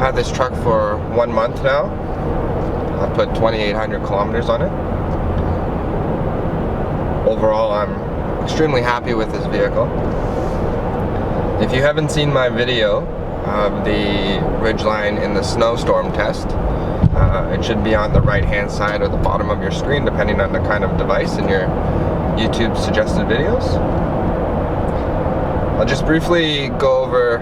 had this truck for 1 month now. I put 2,800 kilometers on it. Overall, I'm extremely happy with this vehicle. If you haven't seen my video of the Ridgeline in the snowstorm test, it should be on the right hand side or the bottom of your screen, depending on the kind of device in your YouTube suggested videos. I'll just briefly go over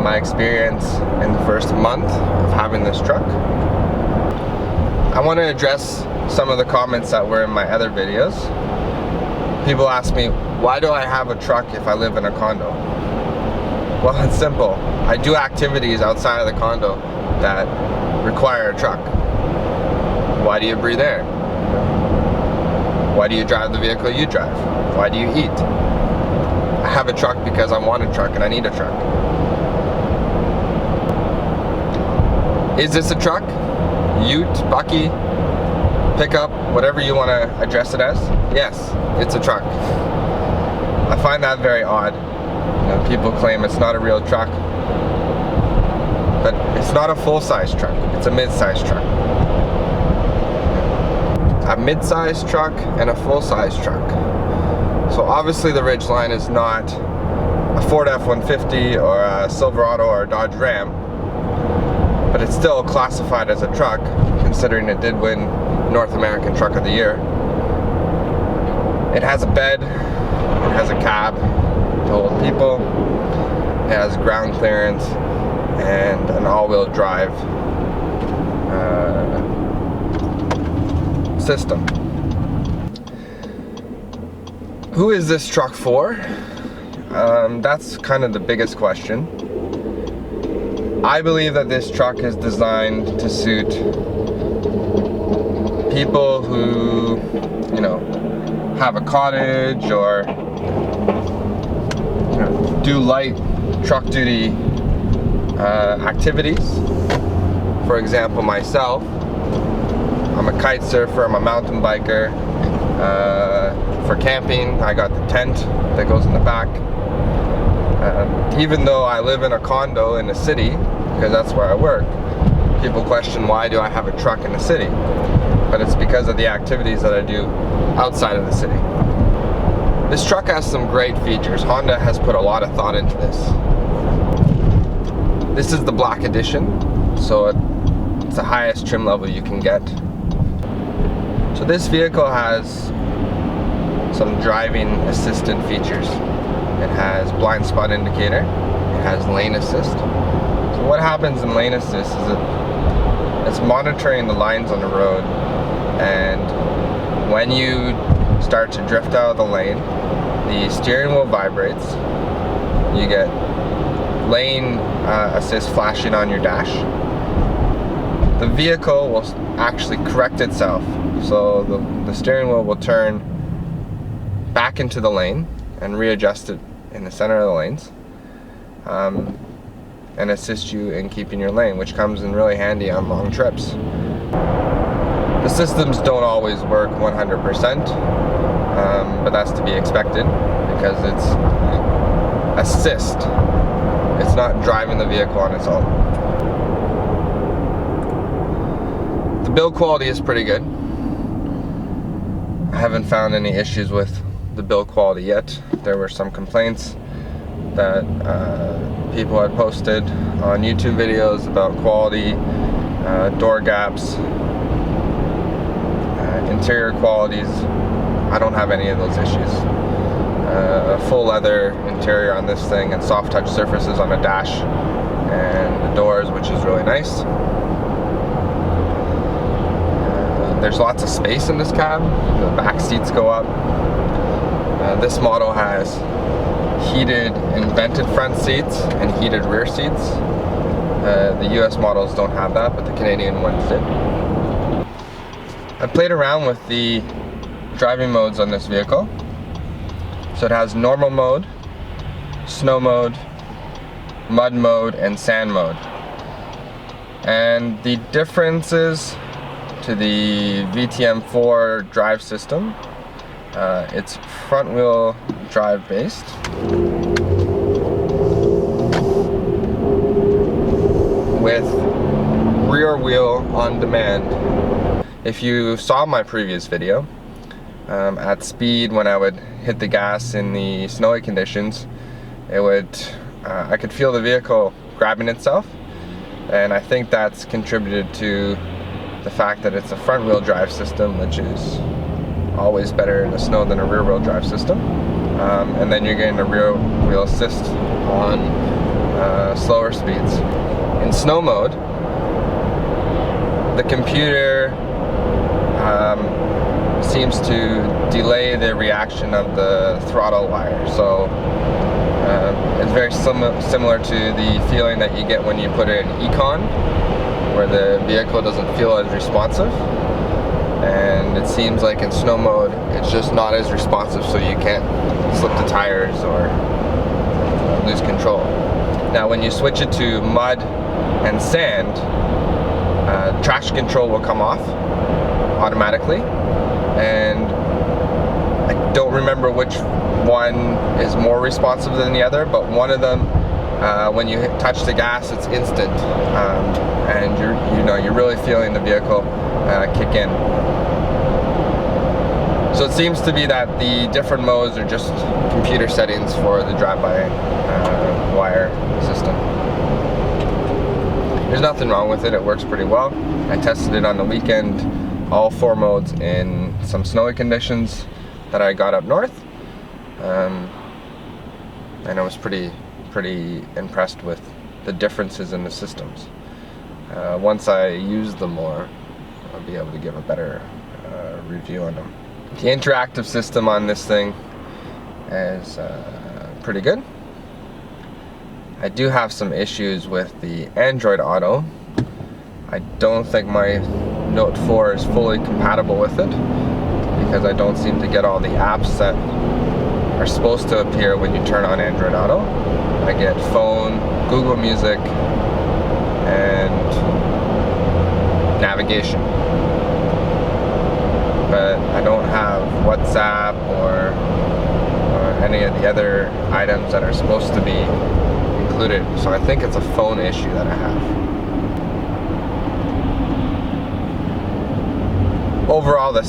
my experience in the first month of having this truck. I want to address some of the comments that were in my other videos. People ask me, why do I have a truck if I live in a condo? Well, it's simple. I do activities outside of the condo that require a truck. Why do you breathe air? Why do you drive the vehicle you drive? Why do you eat? I have a truck because I want a truck and I need a truck. Is this a truck? Ute, bucky, pickup, whatever you want to address it as? Yes, it's a truck. I find that very odd. You know, people claim it's not a real truck, but it's not a full-size truck. It's a mid-size truck. A mid-size truck and a full-size truck. So obviously the Ridgeline is not a Ford F-150 or a Silverado or a Dodge Ram, but it's still classified as a truck, considering it did win North American Truck of the Year. It has a bed, it has a cab to hold people, it has ground clearance, and an all-wheel drive system. Who is this truck for? That's kind of the biggest question. I believe that this truck is designed to suit people who, you know, have a cottage or, you know, do light truck duty activities. For example, myself, I'm a kite surfer, I'm a mountain biker. For camping, I got the tent that goes in the back. Even though I live in a condo in the city, because that's where I work, people question why do I have a truck in the city? But it's because of the activities that I do outside of the city. This truck has some great features. Honda has put a lot of thought into this. This is the Black Edition, so it's the highest trim level you can get. So this vehicle has some driving assistant features. It has blind spot indicator, it has lane assist. So what happens in lane assist is it's monitoring the lines on the road, and when you start to drift out of the lane, the steering wheel vibrates, you get lane assist flashing on your dash. The vehicle will actually correct itself, so the steering wheel will turn back into the lane and readjust it in the center of the lanes, and assist you in keeping your lane, which comes in really handy on long trips. The systems don't always work 100%, but that's to be expected because it's assist. It's not driving the vehicle on its own. The build quality is pretty good. I haven't found any issues with the build quality yet. There were some complaints that people had posted on YouTube videos about quality, door gaps, interior qualities. I don't have any of those issues. A full leather interior on this thing and soft touch surfaces on the dash and the doors, which is really nice. There's lots of space in this cab. The back seats go up. This model has heated and vented front seats and heated rear seats. The US models don't have that, but the Canadian ones did. I played around with the driving modes on this vehicle. So it has normal mode, snow mode, mud mode, and sand mode. And the differences to the VTM4 drive system, it's front wheel drive based. with rear wheel on demand. If you saw my previous video, at speed when I would hit the gas in the snowy conditions, I could feel the vehicle grabbing itself, and I think that's contributed to the fact that it's a front wheel drive system, which is always better in the snow than a rear wheel drive system. And then you're getting a rear wheel assist on slower speeds. In snow mode, the computer seems to delay the reaction of the throttle wire. So it's very similar to the feeling that you get when you put in Econ, where the vehicle doesn't feel as responsive. And it seems like in snow mode, it's just not as responsive, so you can't slip the tires or lose control. Now, when you switch it to mud and sand, traction control will come off automatically, and I don't remember which one is more responsive than the other, but one of them, when you touch the gas, it's instant, and you're really feeling the vehicle kick in. So it seems to be that the different modes are just computer settings for the drive-by-wire system. There's nothing wrong with it. It works pretty well. I tested it on the weekend, all 4 modes in some snowy conditions that I got up north, and I was pretty impressed with the differences in the systems. Once I use them more, I'll be able to give a better review on them. The interactive system on this thing is pretty good. I do have some issues with the Android Auto. I don't think my Note 4 is fully compatible with it, because I don't seem to get all the apps that are supposed to appear when you turn on Android Auto. I get phone, Google Music, and navigation. But I don't have WhatsApp or any of the other items that are supposed to be included. So I think it's a phone issue that I have. Overall, the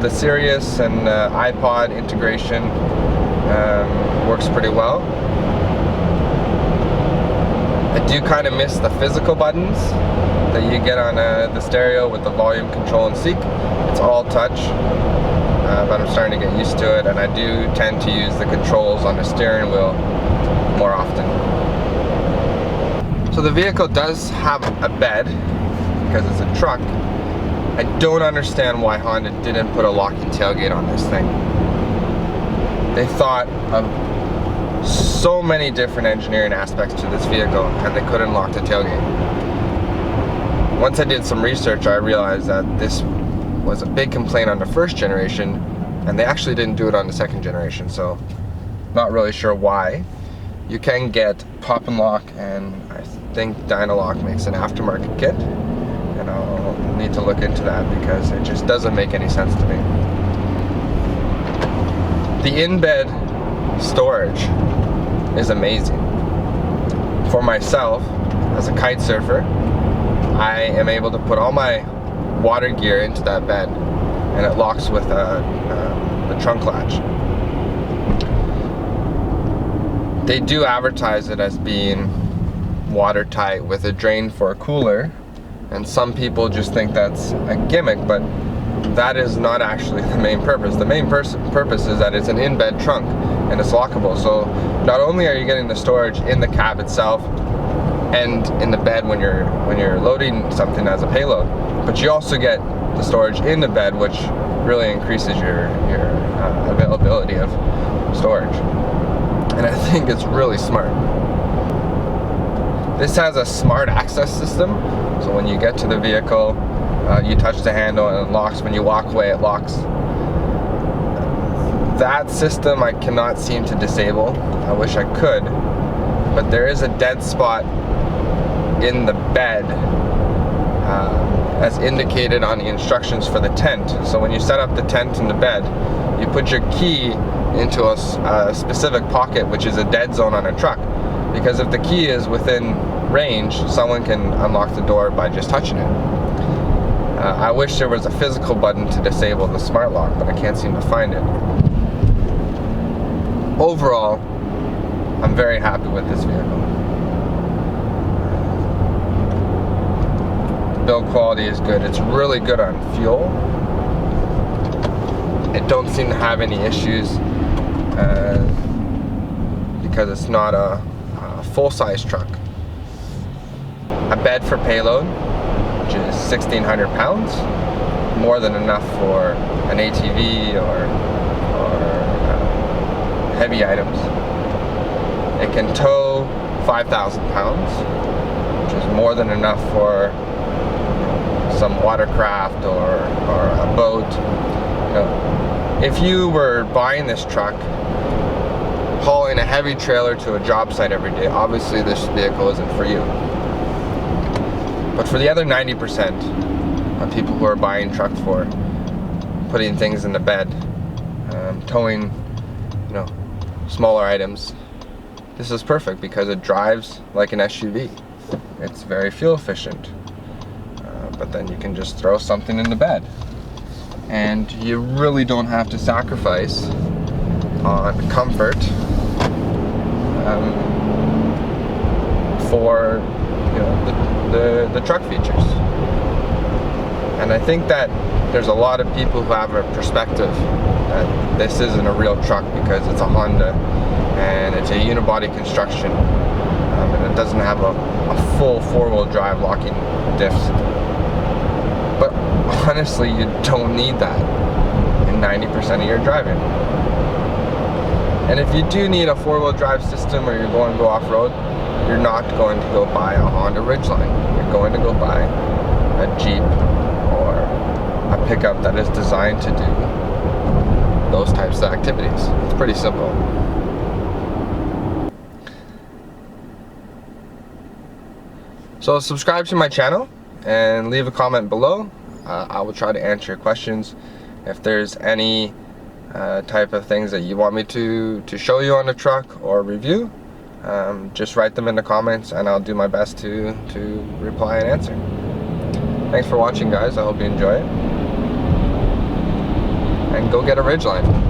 Sirius and iPod integration works pretty well. I do kind of miss the physical buttons that you get on the stereo with the volume control and seek. It's all touch, but I'm starting to get used to it, and I do tend to use the controls on the steering wheel more often. So the vehicle does have a bed, because it's a truck. I don't understand why Honda didn't put a locking tailgate on this thing. They thought of so many different engineering aspects to this vehicle, and they couldn't lock the tailgate. Once I did some research, I realized that this was a big complaint on the first generation, and they actually didn't do it on the second generation, so not really sure why. You can get pop and lock, and I think Dynalock makes an aftermarket kit, and I'll need to look into that because it just doesn't make any sense to me. The in-bed storage is amazing. For myself, as a kite surfer, I am able to put all my water gear into that bed, and it locks with the trunk latch. They do advertise it as being watertight with a drain for a cooler, and some people just think that's a gimmick, but that is not actually the main purpose. The main purpose is that it's an in-bed trunk and it's lockable. So not only are you getting the storage in the cab itself and in the bed when you're loading something as a payload, but you also get the storage in the bed, which really increases your availability of storage. And I think it's really smart. This has a smart access system, so when you get to the vehicle, you touch the handle and it locks. When you walk away, it locks. That system I cannot seem to disable. I wish I could, but there is a dead spot in the bed as indicated on the instructions for the tent. So when you set up the tent in the bed, you put your key into a specific pocket, which is a dead zone on a truck. Because if the key is within range, someone can unlock the door by just touching it. I wish there was a physical button to disable the smart lock, but I can't seem to find it. Overall, I'm very happy with this vehicle. The build quality is good. It's really good on fuel. It don't seem to have any issues because it's not a full-size truck. A bed for payload, which is 1,600 pounds, more than enough for an ATV or heavy items. It can tow 5,000 pounds, which is more than enough for some watercraft or a boat. If you were buying this truck, hauling a heavy trailer to a job site every day, obviously this vehicle isn't for you. But for the other 90% of people who are buying trucks for putting things in the bed, towing, smaller items, this is perfect because it drives like an SUV. It's very fuel efficient, but then you can just throw something in the bed, and you really don't have to sacrifice on comfort for the truck features. And I think that there's a lot of people who have a perspective that this isn't a real truck because it's a Honda and it's a unibody construction, and it doesn't have a full four-wheel drive locking diffs. But honestly, you don't need that in 90% of your driving. And if you do need a four-wheel drive system or you're going to go off-road, you're not going to go buy a Honda Ridgeline. You're going to go buy a Jeep or a pickup that is designed to do those types of activities. It's pretty simple. So subscribe to my channel and leave a comment below. I will try to answer your questions. If there's any type of things that you want me to show you on the truck or review, just write them in the comments and I'll do my best to reply and answer. Thanks for watching, guys. I hope you enjoy it. And go get a Ridgeline.